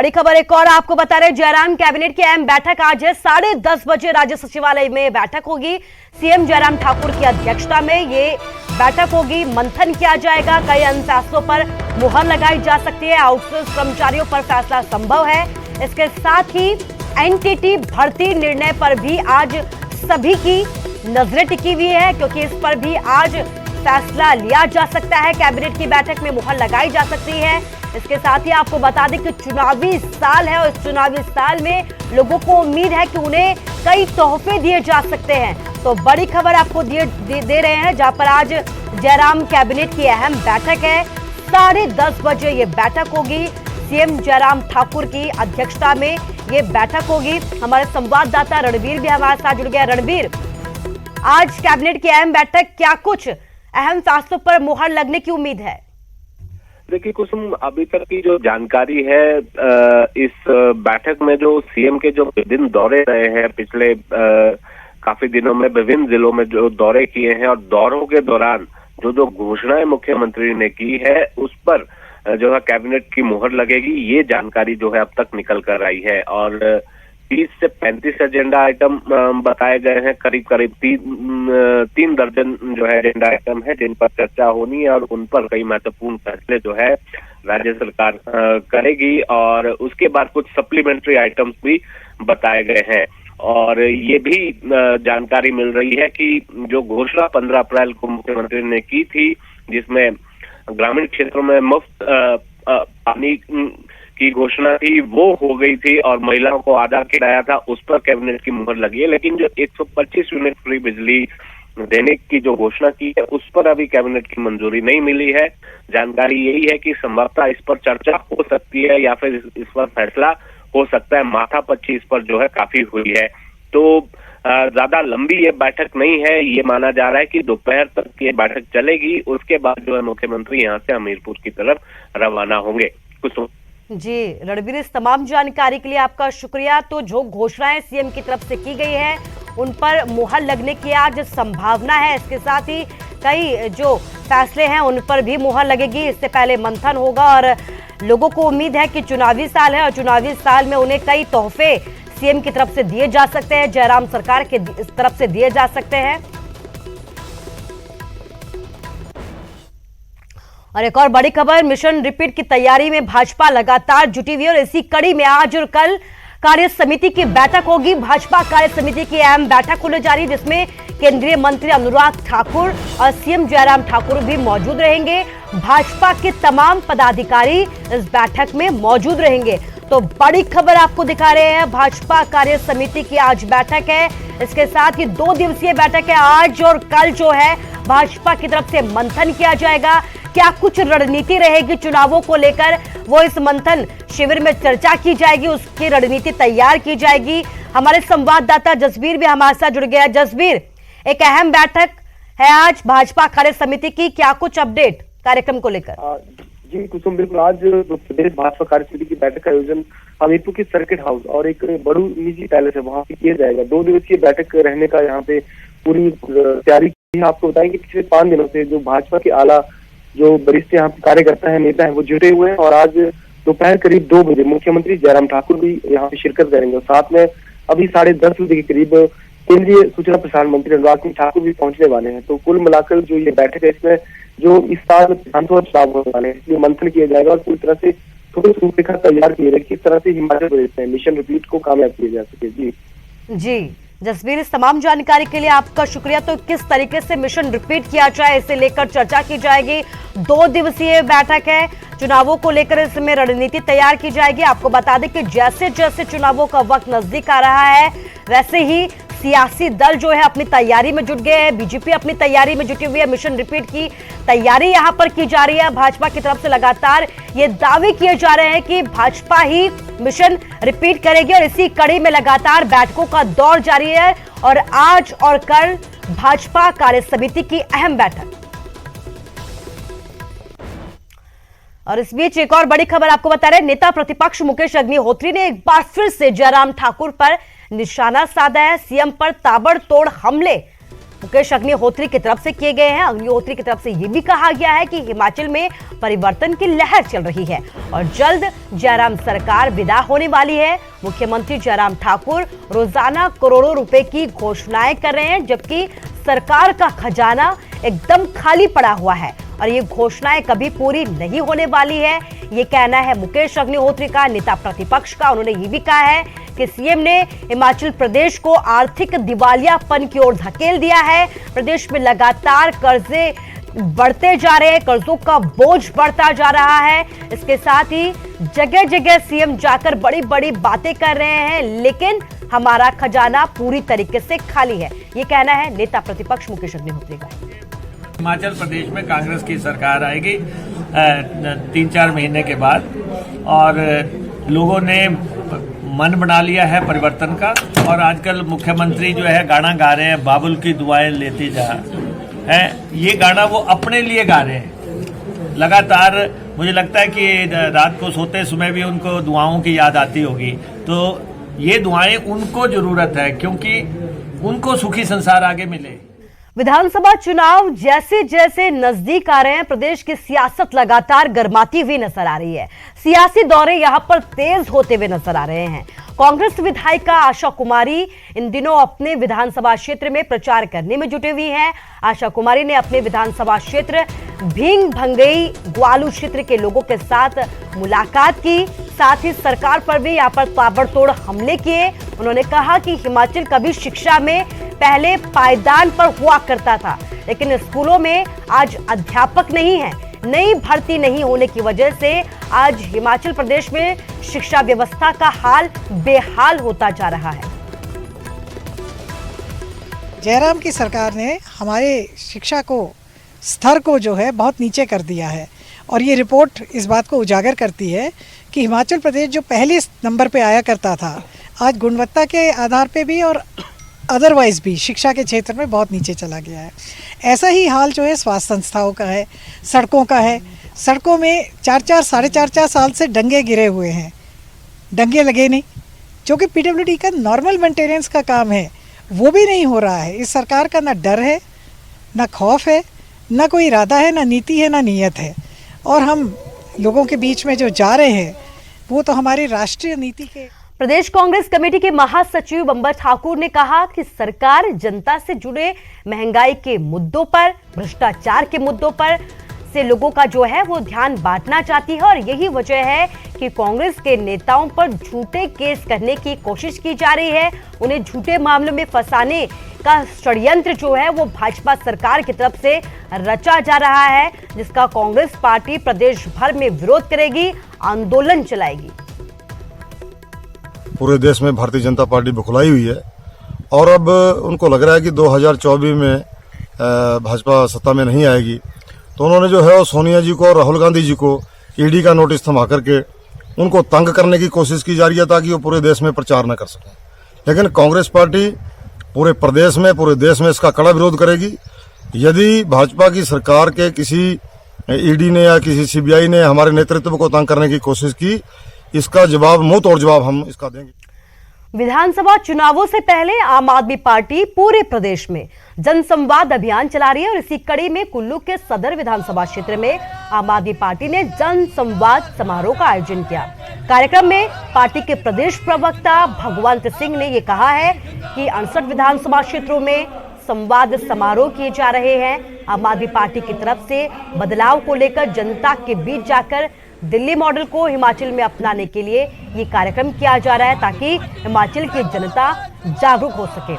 बड़ी खबर एक और आपको बता रहे, जयराम कैबिनेट की अहम बैठक आज है 10:30 बजे राज्य सचिवालय में बैठक होगी। सीएम जयराम ठाकुर की अध्यक्षता में ये बैठक होगी। मंथन किया जाएगा, कई अन्य फैसलों पर मुहर लगाई जा सकती है। आउटसोर्स कर्मचारियों पर फैसला संभव है। इसके साथ ही एनटीटी भर्ती निर्णय पर भी आज सभी की नजरें टिकी हुई है, क्योंकि इस पर भी आज फैसला लिया जा सकता है। कैबिनेट की बैठक में मुहर लगाई जा सकती है। इसके साथ ही आपको बता दें कि चुनावी साल है और इस चुनावी साल में लोगों को उम्मीद है कि उन्हें कई तोहफे दिए जा सकते हैं। तो बड़ी खबर आपको दे रहे हैं, जहां पर आज जयराम कैबिनेट की अहम बैठक है। 10:30 बजे ये बैठक होगी। सीएम जयराम ठाकुर की अध्यक्षता में ये बैठक होगी। हमारे संवाददाता रणवीर भी हमारे साथ जुड़ गया। रणवीर, आज कैबिनेट की अहम बैठक, क्या कुछ अहम फैसलों पर मुहर लगने की उम्मीद है? देखिए कुसुम, अभी तक की जो जानकारी है, इस बैठक में जो सीएम के जो विभिन्न दौरे रहे हैं पिछले काफी दिनों में, विभिन्न जिलों में जो दौरे किए हैं, और दौरों के दौरान जो जो घोषणाएं मुख्यमंत्री ने की है उस पर जो है कैबिनेट की मुहर लगेगी, ये जानकारी जो है अब तक निकल कर आई है। और 30 से 35 एजेंडा आइटम बताए गए हैं। करीब करीब 3 दर्जन जो है एजेंडा आइटम है जिन पर चर्चा होनी है, और उन पर कई महत्वपूर्ण फैसले जो है राज्य सरकार करेगी। और उसके बाद कुछ सप्लीमेंट्री आइटम्स भी बताए गए हैं। और ये भी जानकारी मिल रही है कि जो घोषणा 15 अप्रैल को मुख्यमंत्री ने की थी, जिसमें ग्रामीण क्षेत्रों में मुफ्त पानी की घोषणा थी, वो हो गई थी, और महिलाओं को आधा किराया था, उस पर कैबिनेट की मुहर लगी है। लेकिन जो 125 यूनिट फ्री बिजली देने की जो घोषणा की है उस पर अभी कैबिनेट की मंजूरी नहीं मिली है। जानकारी यही है कि संभवतः इस पर चर्चा हो सकती है या फिर इस पर फैसला हो सकता है। माथापच्ची इस पर जो है काफी हुई है। तो ज्यादा लंबी ये बैठक नहीं है। ये माना जा रहा है कि दोपहर तक ये बैठक चलेगी। उसके बाद जो है मुख्यमंत्री यहाँ से हमीरपुर की तरफ रवाना होंगे। कुछ जी रणवीर, इस तमाम जानकारी के लिए आपका शुक्रिया। तो जो घोषणाएं सीएम की तरफ से की गई है उन पर मुहर लगने की आज संभावना है। इसके साथ ही कई जो फैसले हैं उन पर भी मुहर लगेगी। इससे पहले मंथन होगा और लोगों को उम्मीद है कि चुनावी साल है और चुनावी साल में उन्हें कई तोहफे सीएम की तरफ से दिए जा सकते हैं, जयराम सरकार के तरफ से दिए जा सकते हैं। और एक और बड़ी खबर, मिशन रिपीट की तैयारी में भाजपा लगातार जुटी हुई है और इसी कड़ी में आज और कल कार्य समिति की बैठक होगी। भाजपा कार्य समिति की अहम बैठक होने जा रही है, जिसमें केंद्रीय मंत्री अनुराग ठाकुर और सीएम जयराम ठाकुर भी मौजूद रहेंगे। भाजपा के तमाम पदाधिकारी इस बैठक में मौजूद रहेंगे। तो बड़ी खबर आपको दिखा रहे हैं, भाजपा कार्य समिति की आज बैठक है। इसके साथ ही 2 दिवसीय बैठक है। आज और कल जो है भाजपा की तरफ से मंथन किया जाएगा। क्या कुछ रणनीति रहेगी चुनावों को लेकर, वो इस मंथन शिविर में चर्चा की जाएगी, उसकी रणनीति तैयार की जाएगी। हमारे संवाददाता जसबीर भी हमारे साथ जुड़ गया है। जसबीर, एक अहम बैठक है आज भाजपा कार्य समिति की, क्या कुछ अपडेट कार्यक्रम को लेकर? जी कुसुम, बिल्कुल। आज प्रदेश भाजपा कार्य समिति की बैठक का आयोजन हमीरपुर के सर्किट हाउस और एक बड़ू निजी पैलेस है वहां पे किया जाएगा। 2 दिवसीय बैठक रहने का यहाँ पे पूरी तैयारी की है। आपको बताएं कि पिछले 5 दिनों से जो भाजपा के आला जो वरिष्ठ यहाँ कार्यकर्ता है, नेता है, वो जुटे हुए हैं। और आज दोपहर करीब 2 बजे मुख्यमंत्री जयराम ठाकुर भी यहाँ पे शिरकत करेंगे। और साथ में अभी 10:30 बजे के करीब केंद्रीय सूचना प्रसारण मंत्री अनुराग सिंह ठाकुर भी पहुंचने वाले हैं। तो कुल मिलाकर जो ये बैठक है, इसमें जो इस साल विधानसभा चुनाव होने वाले हैं, इसलिए मंथन किया जाएगा और पूरी तरह से ठोस रूपरेखा तैयार की जाएगी किस तरह से हिमाचल प्रदेश में मिशन रिपीट को कामयाब किया जा सके। जी जसबीर, इस तमाम जानकारी के लिए आपका शुक्रिया। तो किस तरीके से मिशन रिपीट किया जाए, इसे लेकर चर्चा की जाएगी। 2 दिवसीय बैठक है, चुनावों को लेकर इसमें रणनीति तैयार की जाएगी। आपको बता दें कि जैसे जैसे चुनावों का वक्त नजदीक आ रहा है, वैसे ही सियासी दल जो है अपनी तैयारी में जुट गए हैं। बीजेपी अपनी तैयारी में जुटी हुई है। मिशन रिपीट की तैयारी यहां पर की जा रही है। भाजपा की तरफ से लगातार ये दावे किए जा रहे हैं कि भाजपा ही मिशन रिपीट करेगी और इसी कड़ी में लगातार बैठकों का दौर जारी है। और आज और कल भाजपा कार्य समिति की अहम बैठक। और इस बीच एक और बड़ी खबर आपको बता रहे, नेता प्रतिपक्ष मुकेश अग्निहोत्री ने एक बार फिर से जयराम ठाकुर पर निशाना साधा है। सीएम पर ताबड़तोड़ हमले मुकेश अग्निहोत्री की तरफ से किए गए हैं। अग्निहोत्री की तरफ से यह भी कहा गया है कि हिमाचल में परिवर्तन की लहर चल रही है और जल्द जयराम सरकार विदा होने वाली है। मुख्यमंत्री जयराम ठाकुर रोजाना करोड़ों रुपए की घोषणाएं कर रहे हैं, जबकि सरकार का खजाना एकदम खाली पड़ा हुआ है और ये घोषणाएं कभी पूरी नहीं होने वाली है। ये कहना है मुकेश अग्निहोत्री का, नेता प्रतिपक्ष का। उन्होंने ये भी कहा है कि सीएम ने हिमाचल प्रदेश को आर्थिक दिवालियापन की ओर धकेल दिया है। प्रदेश में लगातार कर्जे बढ़ते जा रहे हैं, कर्जों का बोझ बढ़ता जा रहा है। इसके साथ ही जगह जगह सीएम जाकर बड़ी बड़ी बातें कर रहे हैं, लेकिन हमारा खजाना पूरी तरीके से खाली है। ये कहना है नेता प्रतिपक्ष मुकेश अग्निहोत्री का। हिमाचल प्रदेश में कांग्रेस की सरकार आएगी 3-4 महीने के बाद और लोगों ने मन बना लिया है परिवर्तन का। और आजकल मुख्यमंत्री जो है गाना गा रहे हैं, बाबुल की दुआएं लेते जा है। ये गाना वो अपने लिए गा रहे हैं लगातार। मुझे लगता है कि रात को सोते समय भी उनको दुआओं की याद आती होगी। तो ये दुआएं उनको जरूरत है, क्योंकि उनको सुखी संसार आगे मिले। विधानसभा चुनाव जैसे जैसे नजदीक आ रहे हैं, प्रदेश की सियासत लगातार गर्माती हुई नजर आ रही है। सियासी दौरे यहां पर तेज होते हुए नजर आ रहे हैं। कांग्रेस विधायिका आशा कुमारी इन दिनों अपने विधानसभा क्षेत्र में प्रचार करने में जुटी हुई हैं। आशा कुमारी ने अपने विधानसभा क्षेत्र भींग भंगई ग्वालू क्षेत्र के लोगों के साथ मुलाकात की, साथ ही सरकार पर भी यहाँ पर ताबड़तोड़ हमले किए। उन्होंने कहा कि हिमाचल कभी शिक्षा में पहले पायदान पर हुआ करता था, लेकिन स्कूलों में आज अध्यापक नहीं है। नई भर्ती नहीं होने की वजह से आज हिमाचल प्रदेश में शिक्षा व्यवस्था का हाल बेहाल होता जा रहा है। जयराम की सरकार ने हमारे शिक्षा को स्तर को जो है बहुत नीचे कर दिया है और ये रिपोर्ट इस बात को उजागर करती है कि हिमाचल प्रदेश जो पहले नंबर पे आया करता था, आज गुणवत्ता के आधार पे भी और अदरवाइज भी शिक्षा के क्षेत्र में बहुत नीचे चला गया है। ऐसा ही हाल जो है स्वास्थ्य संस्थाओं का है, सड़कों का है। सड़कों में 4-4 साढ़े 4 साल से डंगे गिरे हुए हैं, डंगे लगे नहीं, जो कि पीडब्ल्यूडी का नॉर्मल मेंटेनेंस का काम है, वो भी नहीं हो रहा है। इस सरकार का ना डर है, ना खौफ है, ना कोई इरादा है, ना नीति है, ना नीयत है। और हम लोगों के बीच में जो जा रहे हैं वो तो हमारी राष्ट्रीय नीति के। प्रदेश कांग्रेस कमेटी के महासचिव अंबर ठाकुर ने कहा कि सरकार जनता से जुड़े महंगाई के मुद्दों पर, भ्रष्टाचार के मुद्दों पर से लोगों का जो है वो ध्यान बांटना चाहती है और यही वजह है कि कांग्रेस के नेताओं पर झूठे केस करने की कोशिश की जा रही है। उन्हें झूठे मामलों में फंसाने का षड्यंत्र जो है वो भाजपा सरकार की तरफ से रचा जा रहा है, जिसका कांग्रेस पार्टी प्रदेश भर में विरोध करेगी, आंदोलन चलाएगी। पूरे देश में भारतीय जनता पार्टी बखुलाई हुई है और अब उनको लग रहा है कि 2024 में भाजपा सत्ता में नहीं आएगी, तो उन्होंने जो है वो सोनिया जी को और राहुल गांधी जी को ईडी का नोटिस थमा करके उनको तंग करने की कोशिश की जा रही है ताकि वो पूरे देश में प्रचार न कर सकें। लेकिन कांग्रेस पार्टी पूरे प्रदेश में, पूरे देश में इसका कड़ा विरोध करेगी। यदि भाजपा की सरकार के किसी ईडी ने या किसी सीबीआई ने हमारे नेतृत्व को तंग करने की कोशिश की, इसका जवाब, मुंह तोड़ जवाब हम इसका देंगे। विधानसभा चुनावों से पहले आम आदमी पार्टी पूरे प्रदेश में जनसंवाद अभियान चला रही है और इसी कड़ी में कुल्लू के सदर विधानसभा क्षेत्र में आम आदमी पार्टी ने जनसंवाद समारोह का आयोजन किया। कार्यक्रम में पार्टी के प्रदेश प्रवक्ता भगवंत सिंह ने यह कहा है कि 68 विधानसभा क्षेत्रों में संवाद समारोह किए जा रहे हैं। आम आदमी पार्टी की तरफ से बदलाव को लेकर जनता के बीच जाकर दिल्ली मॉडल को हिमाचल में अपनाने के लिए ये कार्यक्रम किया जा रहा है ताकि हिमाचल की जनता जागरूक हो सके।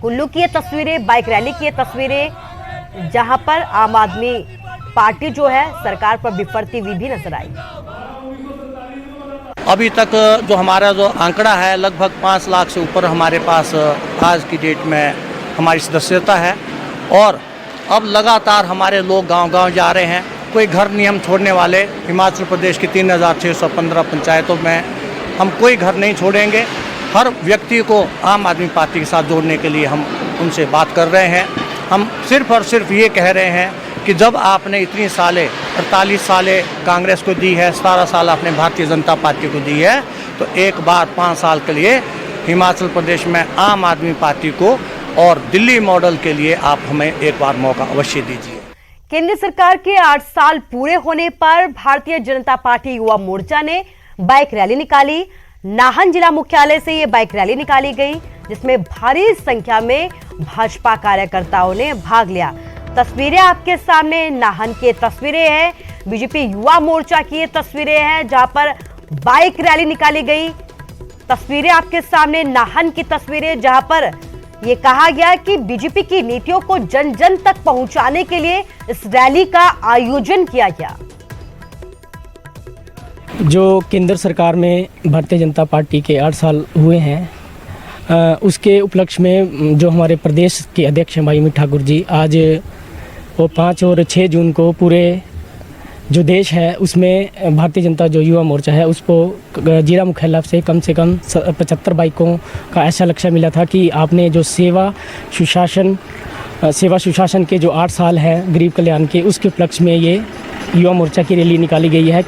कुल्लू की ये तस्वीरें, बाइक रैली की ये तस्वीरें, जहां पर आम आदमी पार्टी जो है सरकार पर बिफरती हुई भी नजर आई। अभी तक जो हमारा जो आंकड़ा है लगभग 5 लाख से ऊपर हमारे पास आज की डेट में हमारी सदस्यता है और अब लगातार हमारे लोग गांव-गांव जा रहे हैं। कोई घर नहीं हम छोड़ने वाले। हिमाचल प्रदेश की 3615 पंचायतों में हम कोई घर नहीं छोड़ेंगे। हर व्यक्ति को आम आदमी पार्टी के साथ जोड़ने के लिए हम उनसे बात कर रहे हैं। हम सिर्फ और सिर्फ ये कह रहे हैं कि जब आपने इतनी सालें 48 सालें कांग्रेस को दी है, 17 साल आपने भारतीय जनता पार्टी को दी है, तो एक बार 5 साल के लिए हिमाचल प्रदेश में आम आदमी पार्टी को और दिल्ली मॉडल के लिए आप हमें एक बार मौका अवश्य दीजिए। केंद्र सरकार के 8 साल पूरे होने पर भारतीय जनता पार्टी युवा मोर्चा ने बाइक रैली निकाली। नाहन जिला मुख्यालय से ये बाइक रैली निकाली गई, जिसमें भारी संख्या में भाजपा कार्यकर्ताओं ने भाग लिया। तस्वीरें आपके सामने नाहन की तस्वीरें हैं, बीजेपी युवा मोर्चा की ये तस्वीरें हैं जहां पर बाइक रैली निकाली गई। तस्वीरें आपके सामने नाहन की तस्वीरें जहां पर ये कहा गया कि बीजेपी की नीतियों को जन जन तक पहुंचाने के लिए इस रैली का आयोजन किया गया। जो केंद्र सरकार में भारतीय जनता पार्टी के 8 साल हुए हैं, उसके उपलक्ष्य में जो हमारे प्रदेश के अध्यक्ष हैं भाई अमित ठाकुर जी, आज वो 5 और 6 जून को पूरे जो देश है उसमें भारतीय जनता जो युवा मोर्चा है उसको जिला मुख्यालय से कम 75 बाइकों का ऐसा लक्ष्य मिला था कि आपने जो सेवा सुशासन के जो 8 साल हैं गरीब कल्याण के, उसके उपलक्ष्य में ये युवा मोर्चा की रैली निकाली गई है।